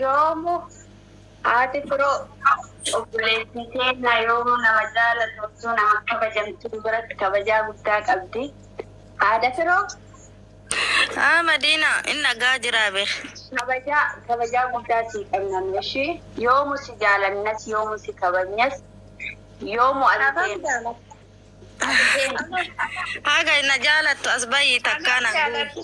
Yoomu haati firoo obboleettii seenaa yoomuu nama jaalatu nama kabajamtuu biratti kabajaa guddaa qabdi. Haadha firoo Madina inna gaajiraabe. kabajaa guddaa sii qabnan ishee yoomu si jaalannas yoomu si kabajnas yoomu alfeen. Haga inna jaalattu as bayyi takkaana guutu.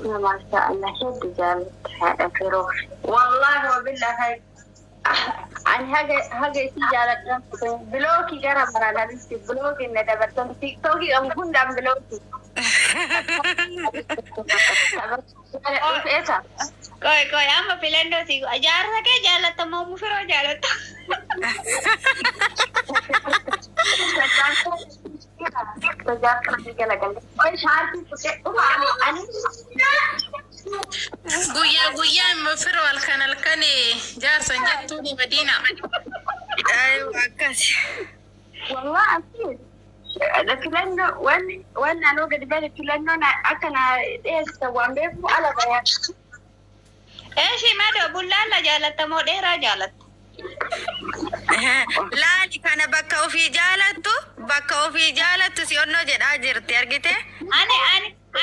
ما شاء الله شد جامد هذا فيرو والله وبالله عن هاجي سيجارة بلوكي جرى مرة نفسي بلوكي إن دبرتم تيك توكي أم كن دام بلوكي Koy amma filannoo si jaarsa kee jaallatamoo mufiroo jaallata. Guyyaa mufiroo halkan jaarsan jettuuni Madina. Ayo akkasi. والله أكيد لكنه وأنا لو قد بالك لأنه أنا أكنا إيش سوام بيفو على بيان. Eeshi madoo bullaalla jaallatamoo dheeraa jaallata. Laali kana bakka ofii jaalattu si onnoo jedhaa jirti argite?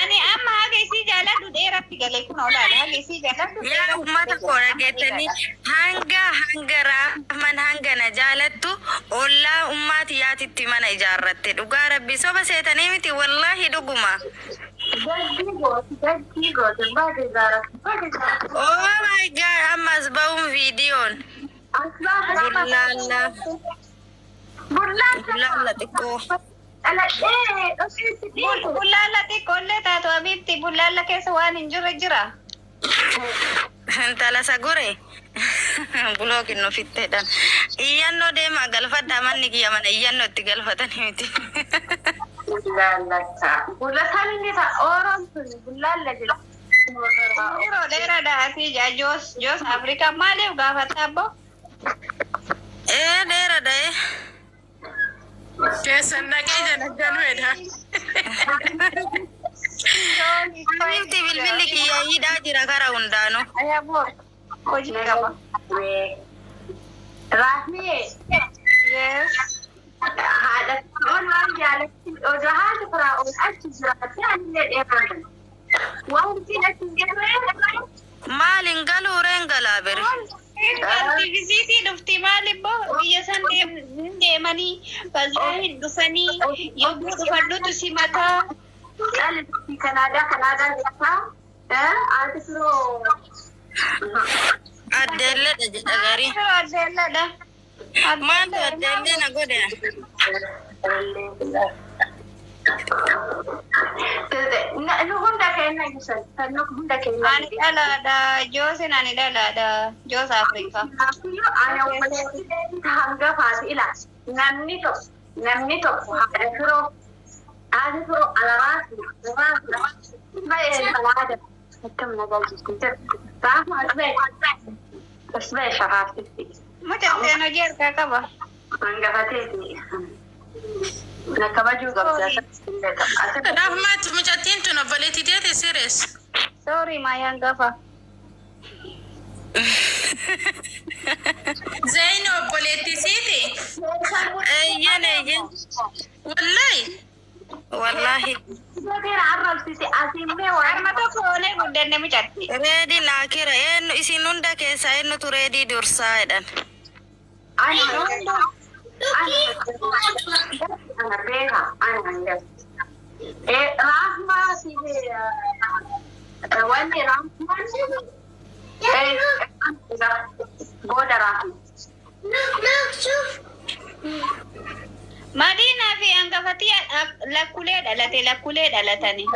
Ani amma haga isii jaalladhu dheeratti galee kun olaadha. Haga isii jaalladhu. Yaa uummata koo dhageettanii hanga Rahman hangana jaalattu ollaa ummaati yaatitti mana ijaarratte dhugaa rabbi soba seetanii miti wallaahi dhuguma. Oh my god, ammas ba'uun viidiyoon. Bullaalla xiqqoo. Bullaalla xiqqoollee taatu abiibti bullaalla keessa waan hin jirre jira. Intala sagure. Bulookin nu fitteedhaan. Iyyannoo deemaa galfadhaa manni kiyya mana iyyannoo itti galfatanii miti. Bullataan inni bullaalla jira. Yeroo dheeraadha asii Joos Afrikaa maaliif gaafataa abbo? Dheeraadha. Keessan dhaqee janagganuudha. Miti bilbilli kiyya hidhaa jira karaa hundaanuu. Ayyaaboo hojii qaba. Raafnee. Yes. Haadha waan jaalatti odoo haati firaa ol achi jiraatee anillee dheeraadha. Waan achi jirre Maalin galuu reen galaa bere. Visiitii dhufti maalibboo biyya san deemanii bazaa hin dhufanii yommuu dhufadhutu si mataa. Dhalli Kanaadaa jirtaa. Haati firoo. Addeelledha jedha garii. Addeelledha. Maaltu addeellee na godhe? Nu hunda keenya ibsan. Kan hunda keenya. Ani dhalaadha. Joosin ani dhalaadha. Joos Afrikaa. Ani obboleettii hangafaati ilaali. Namni tokko haadha firoo. Haati firoo alaraati. Baay'ee balaada. Akkam nagaa jirti. Baafa asbee sharaafti. Mucatteen hojii harkaa qaba. Hangafateeti. Nakabajuu qabda. Rahmat mucattiin tun obboleettii teete sirees. Sorry maayaan gafa. Zayn obboleettii siiti. Eyyan. Wallahi. Seera arrabsiti asimmee waan Harma tokko oonee guddanne mucatti. Reedii naakira isin hunda keessaa eenyutu reedii dursaa jedhan. ani hunda ana beeka ana hanga. Rahma si wanni Rahma booda Rahma. Madinaa fi hangafatii lakkulee dhalatanii.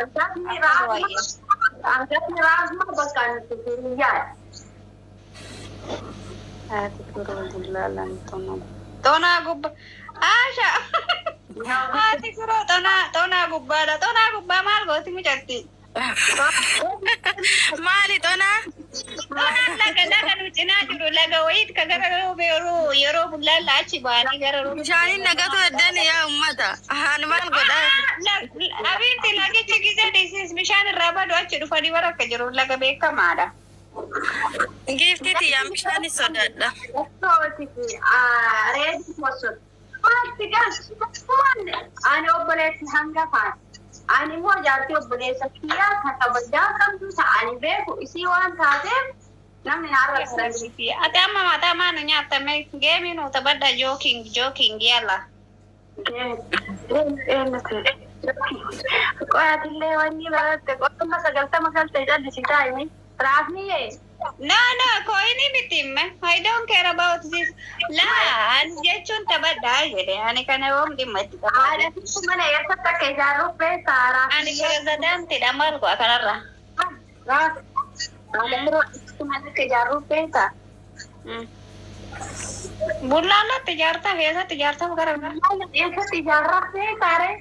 Angkatni Rahma bakka nuti hiriyaa. Haati firoo bullaalaan Tonaa gubbaa. Aasha. Haati firoo tonaa gubbaadha. Tonaa gubbaa maal gooti mucatti? Maali tonaa? Tonaan laga nu cinaa jiru laga wayiit ka gara yeroo bullaalla achi ba'anii gara Bishaaniin nagatu eddan yaa ummata. Anuma maal godhaa? Abiinti lagicha giza dhiisis bishaan irraa badu achi dhufanii bara akka jiru laga beekamaadha. Giftiti yaa bishaan sodaadha. Reedi mosun. Maatti gas. Ani obboleessi hangafaan. Ani immoo jaartii obboleessa kiyyaa kan kabajaa qabdu ta'anii beeku isii waan taateef namni haala sadii. Ati amma mataa maanu nyaattame geemii nu taphadha jooking yalla. Qo'atillee wanni baratte qottuma 90 galtee jallisii taa'imi. Raafni No, koini mitimme. I don't care about this. La, ani jechuun taphadhaa jedhe. Ani kana yoom dhimma itti taphadha. mana eessatti akka ijaarruuf beektaa raafni. Ani pirezidaantiidha maal go'a kanarra. Mana akka ijaarruuf beektaa. Bullaallatti ijaartaaf eessatti ijaartaaf garagara. Eessatti ijaarraaf beektaare.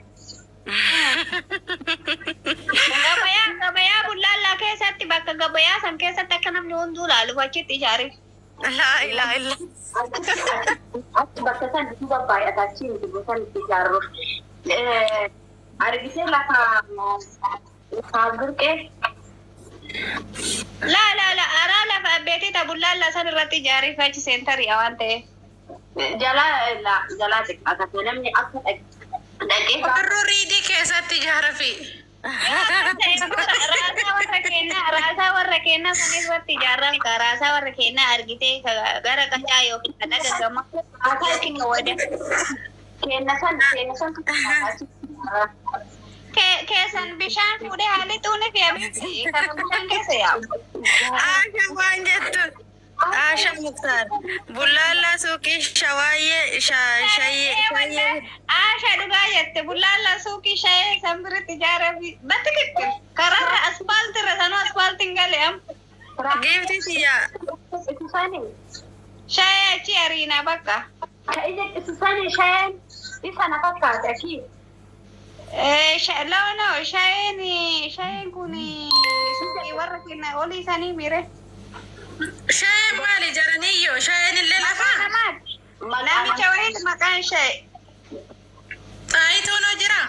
Gabayaa bullaallaa keessatti bakka gabayaa san keessatti akka namni hunduu laaluuf achitti ijaare. Laa ilaa illa. Bakka san itti babbaay'ata achiin bosonni itti ijaarruuf. Argisee lafa burqee. La araa lafa abbeetii ta bullaallaa san irratti ijaariif achi seentarii waan ta'eef. Jalaa xiqqaata namni akka dhaqee. Warro riidii keessatti ijaarafi. Raasaa warra kennaa sanis irratti ijaarran ka raasaa warra kennaa argitee gara qacaa yookiin kana gaggama. Raasaa itti wada. Kenna san keessan bishaan fuudhee haalli xuuni fi abiti kan bishaan keessa yaa'u. Aasha waan jettu. Aasha Muktaar. Bullaallaa suuqii shaayee. Aasha dhugaa jette bullaallaa suuqii shaayee san biritti ijaarafi. Batti kitti karaarra asfaaltirra sanoo asfaaltiin galee am. Giftiti yaa. Shaayee achi ariinaa bakka. Shaayeen isa na fakkaate akii. No, shaayeen kun suuqii warra kenna olii isaanii mire. Shaayeen maali jaraniyyoo? Shaayeen illee lafaa? Namicha waliin maqaan shaayee. Xaayituu noo jira?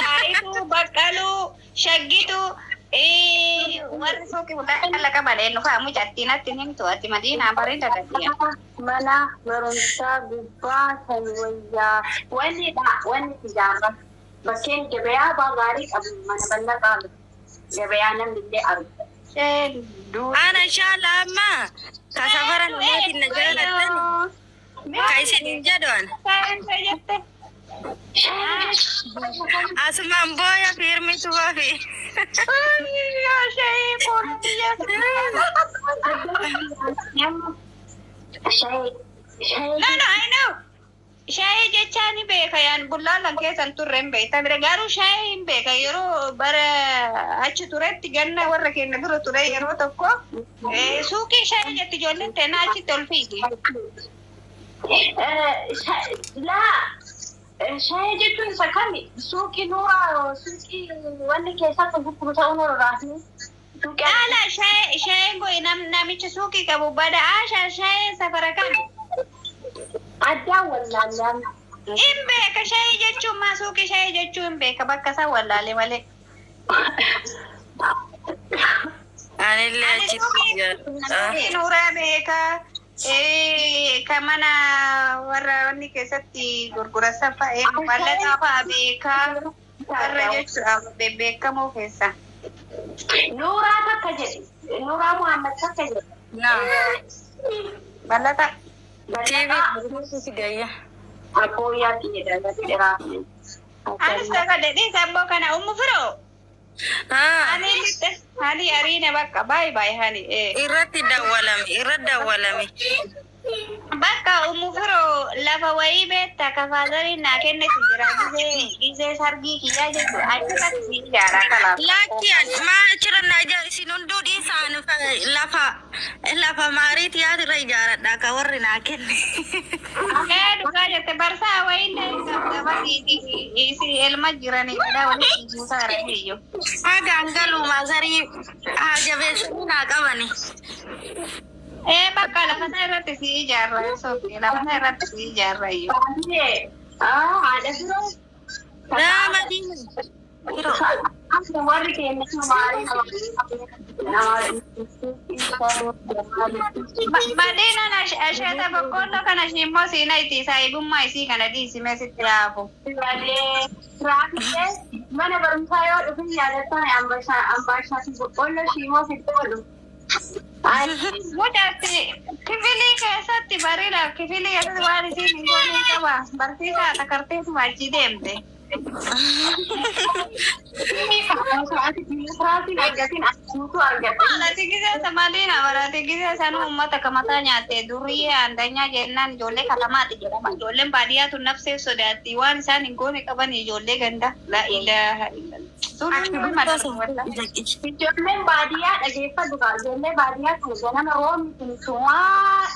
Xaayituu, baqqaluu, shaggituu, warri suuqii bullaallaa qabalee nu fa'aa mucattiin atti himtu ati madiinaa bareeda gadhiya. Mana barumsaa gubbaa kan wayyaa wanni ijaarra. Bakkeen gabayaa gaarii qabu mana bal'aa qabu. Gabayaa namni illee argu. Ana inshallah amma ka safara namaatiin na jaalatan ka isin jedhan. Asumaan booya firmitu baafi. I know. Shaayee jechaan ni beeka yaan bullaallan keessan turre hin beekta bira garuu shaayee hin beeka yeroo bara achi turetti ganna warra keenya bira ture yeroo tokko suuqii shaayee jetti ijoolleen teenaa achitti ol fiigi. Shaayee jechuun isa kami suuqii nuuraa suuqii wanni keessatti gurguru ta'uu nurra raafni. Ala shaayeen goyi namicha suuqii qabu bada aasha shaayee safara kami. Addaan wallaallaan. Hin beeka shaayee jechuun maa suuqii shaayee jechuun hin beeka bakka isaa wallaale malee. Anillee achitti jira. Nuuraa beeka. Kan mana warra wanni keessatti gurguratan fa'ee mallattoo fa'aa beeka. Warra jechuudha beekamoo keessa. Nuuraa takka jedhi. Nuuraa Muhammad takka jedhi. Mallattoo. TV gurgurtuuti gayya. Abbooyyaa jedhama jedhama. Anis takka dedhii sabboo kana ummu firoo. Hani ariine bakka baay'ee hani. Irratti dawwalame. Bakka ummu firoo lafa wayii beektaa kafaazariin naa kennetu jira gisee sargii kiyyaa jechuudha. Achirratti si ijaaraa kalaaf. Lakkiyaan maa achirra na ijaaru isin hunduu dhiisaan lafa maarii tiyaatirra ijaaradha ka warri naa kenne. Dhugaa jette barsaa wayillee isi elma jiranii dha walitti buusaa rafiyyoo. Hagaan galuu maasarii jabeessanii naa qabani. Bakka lafa isaa irratti si ijaarra soofii lafa isaa irratti si ijaarra iyyuu. Haadha biroo warri keenya maalii Madiinaan asheeta boqqolloo kana immoo siina itti saayibummaa isii kana dhiisimee sitti raafu. Raafilee mana barumsaa yoo dhufin yaadataan ambaashaati boqqolloo shiimoo sitti oolu. Mucatti kifilii keessatti bareeda kifilii keessatti waan isiin hin goone qaba. Barsiisaa takarteetuma achi deemte. Tigisa Madiina bara tigisa sanu ummata kamata nyaate durii andanya jennan ijoollee katamaati jedhama. Ijoolleen baadiyyaa tun nafsee sodaatti waan isaan hin goone qaban ijoollee ganda. La ilaha illallah. Ijoolleen baadiyyaa dhageeffatu qaba. Ijoollee baadiyyaa kun ganama roobni kun sumaa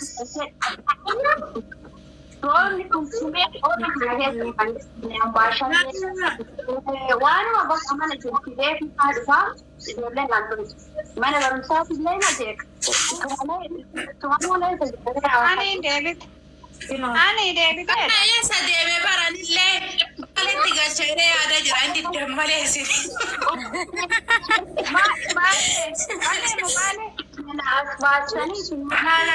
roobni kun sumee roobni kana keessa ambaashaan waanuma bakka mana jirti beekumsaa dhufaa ijoolleen naan turu. Mana barumsaas illee na beeka. Ani deebite. Eessa deemee baranillee malitti galchee yaada jira inni dammaleessi. Maali? Mana as baasanii sun haala